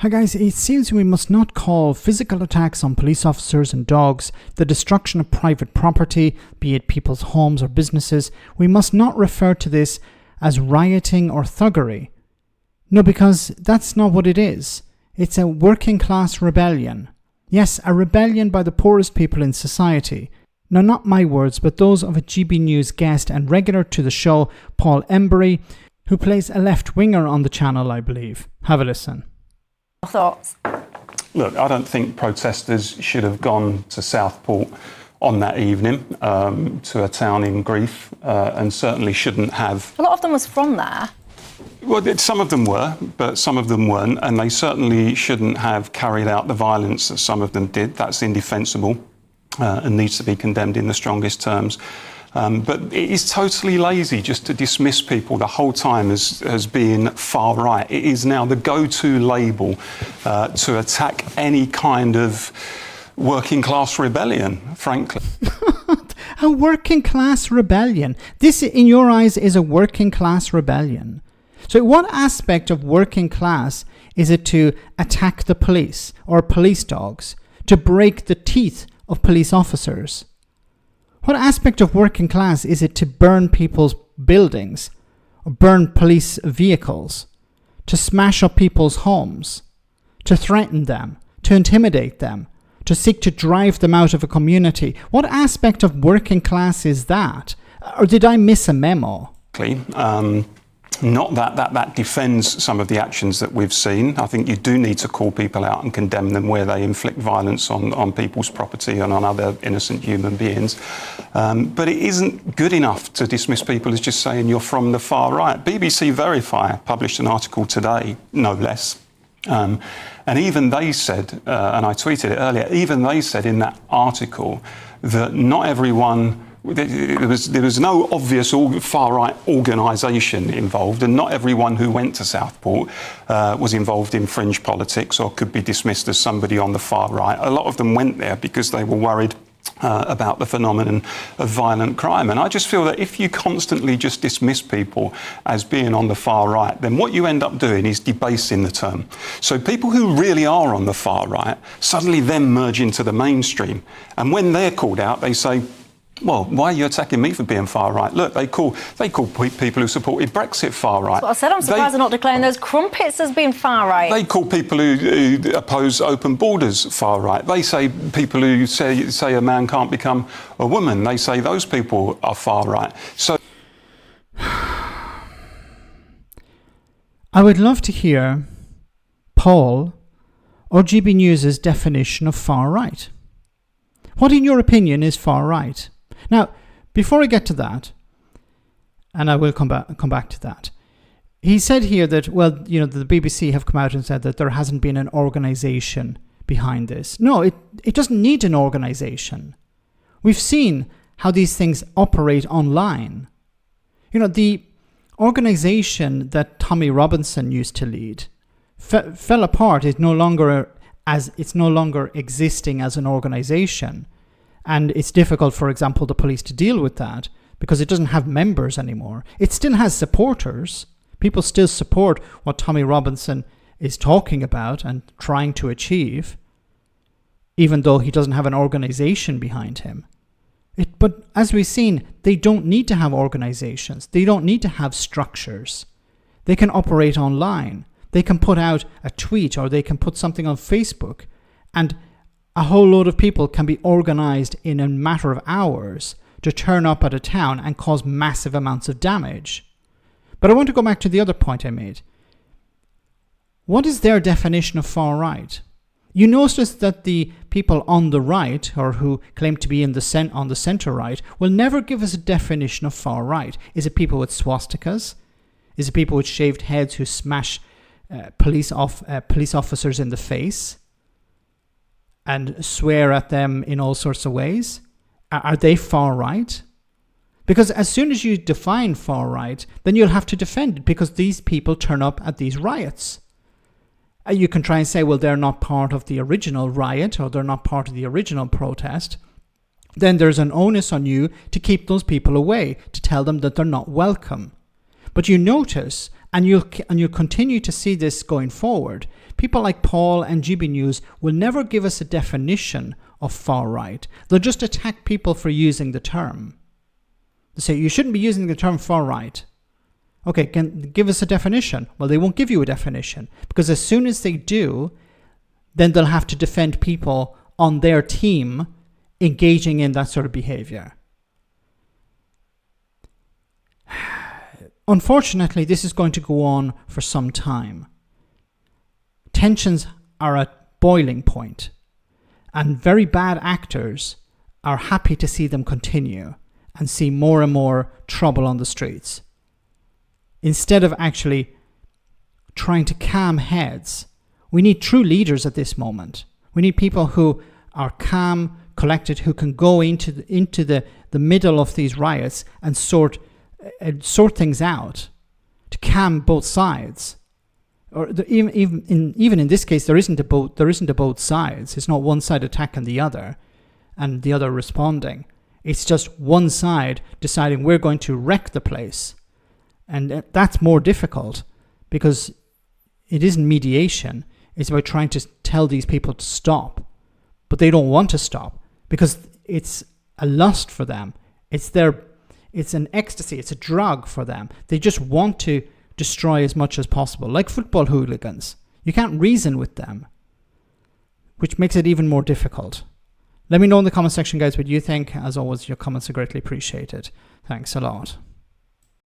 Hi guys, it seems we must not call physical attacks on police officers and dogs, the destruction of private property, be it people's homes or businesses, we must not refer to this as rioting or thuggery. No, because that's not what it is. It's a working class rebellion. Yes, a rebellion by the poorest people in society. Now, not my words, but those of a GB News guest and regular to the show, Paul Embery, who plays a left-winger on the channel, I believe. Have a listen. Thoughts? Look, I don't think protesters should have gone to Southport on that evening, to a town in grief, and certainly shouldn't have. A lot of them was from there. Well, some of them were, but some of them weren't, and they certainly shouldn't have carried out the violence that some of them did. That's indefensible and needs to be condemned in the strongest terms. But it is totally lazy just to dismiss people the whole time as being far right. It is now the go-to label to attack any kind of working class rebellion, frankly. A working class rebellion? This, in your eyes, is a working class rebellion. So what aspect of working class is it to attack the police or police dogs, to break the teeth of police officers? What aspect of working class is it to burn people's buildings, or burn police vehicles, to smash up people's homes, to threaten them, to intimidate them, to seek to drive them out of a community? What aspect of working class is that? Or did I miss a memo? Not that defends some of the actions that we've seen. I think you do need to call people out and condemn them where they inflict violence on people's property and on other innocent human beings. But it isn't good enough to dismiss people as just saying you're from the far right. BBC Verify published an article today, no less. And even they said, and I tweeted it earlier, even they said in that article that not everyone... There was no obvious far-right organisation involved, and not everyone who went to Southport was involved in fringe politics or could be dismissed as somebody on the far right. A lot of them went there because they were worried about the phenomenon of violent crime. And I just feel that if you constantly just dismiss people as being on the far right, then what you end up doing is debasing the term. So people who really are on the far right, suddenly then merge into the mainstream. And when they're called out, they say, well, why are you attacking me for being far right? Look, they call people who supported Brexit far right. That's what I said. I'm surprised they're not declaring those crumpets as being far right. They call people who oppose open borders far right. They say people who say a man can't become a woman, they say those people are far right. So I would love to hear Paul or GB News' definition of far right. What, in your opinion, is far right? Now, before I get to that, and I will come back to that, he said here that, well, the BBC have come out and said that there hasn't been an organisation behind this. No, it doesn't need an organisation. We've seen how these things operate online. The organisation that Tommy Robinson used to lead fell apart. It's no longer existing as an organisation. And it's difficult, for example, the police to deal with that because it doesn't have members anymore. It still has supporters. People still support what Tommy Robinson is talking about and trying to achieve, even though he doesn't have an organisation behind him. But as we've seen, they don't need to have organisations. They don't need to have structures. They can operate online. They can put out a tweet or they can put something on Facebook, and a whole load of people can be organised in a matter of hours to turn up at a town and cause massive amounts of damage. But I want to go back to the other point I made. What is their definition of far right? You notice that the people on the right, or who claim to be on the centre right, will never give us a definition of far right. Is it people with swastikas? Is it people with shaved heads who smash police officers in the face and swear at them in all sorts of ways? Are they far right? Because as soon as you define far right, then you'll have to defend it because these people turn up at these riots. You can try and say, well, they're not part of the original riot or they're not part of the original protest. Then there's an onus on you to keep those people away, to tell them that they're not welcome. But you notice And you'll continue to see this going forward. People like Paul and GB News will never give us a definition of far right. They'll just attack people for using the term. They say, you shouldn't be using the term far right. Okay, give us a definition. Well, they won't give you a definition, because as soon as they do, then they'll have to defend people on their team engaging in that sort of behavior. Unfortunately, this is going to go on for some time. Tensions are at boiling point, and very bad actors are happy to see them continue and see more and more trouble on the streets. Instead of actually trying to calm heads, we need true leaders at this moment. We need people who are calm, collected, who can go into the middle of these riots and sort things out to calm both sides. Or even in this case, there isn't a both sides. It's not one side attacking the other and the other responding. It's just one side deciding we're going to wreck the place. And that's more difficult, because it isn't mediation. It's about trying to tell these people to stop. But they don't want to stop, because it's a lust for them. It's an ecstasy. It's a drug for them. They just want to destroy as much as possible, like football hooligans. You can't reason with them, which makes it even more difficult. Let me know in the comment section, guys, what you think. As always, your comments are greatly appreciated. Thanks a lot.